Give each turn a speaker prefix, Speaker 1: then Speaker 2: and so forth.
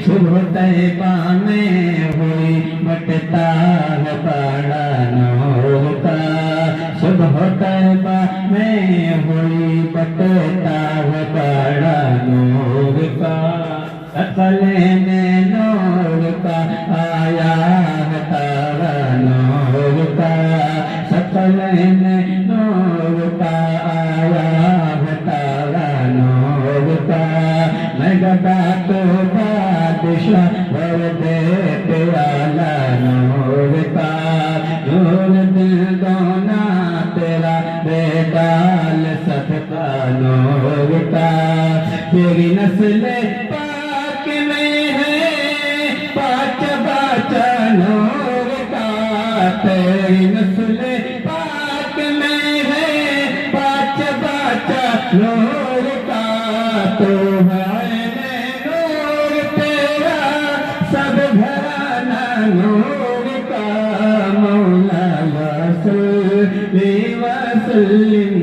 Speaker 1: सुबह तैबा में हुई बटता है बड़ा नूर का। सुबह तैबा में हुई बटता है बड़ा नूर का। सकले में नूर का आया है तारा नूर का। सकले में नूर का आया है तारा नूर का। मैं गदा तो बादशाह भर दे प्याला नूर का। नूर दिल दोना तेरा बेदाल सबका नूर का। तेरी नस्ल पाक में है पाँच बाचा नूर का। तेरी नस्ल पाक में है पाँच बाचा नूर का। तो सब घराना नूर का। मौला वसल्लि वसल्लिम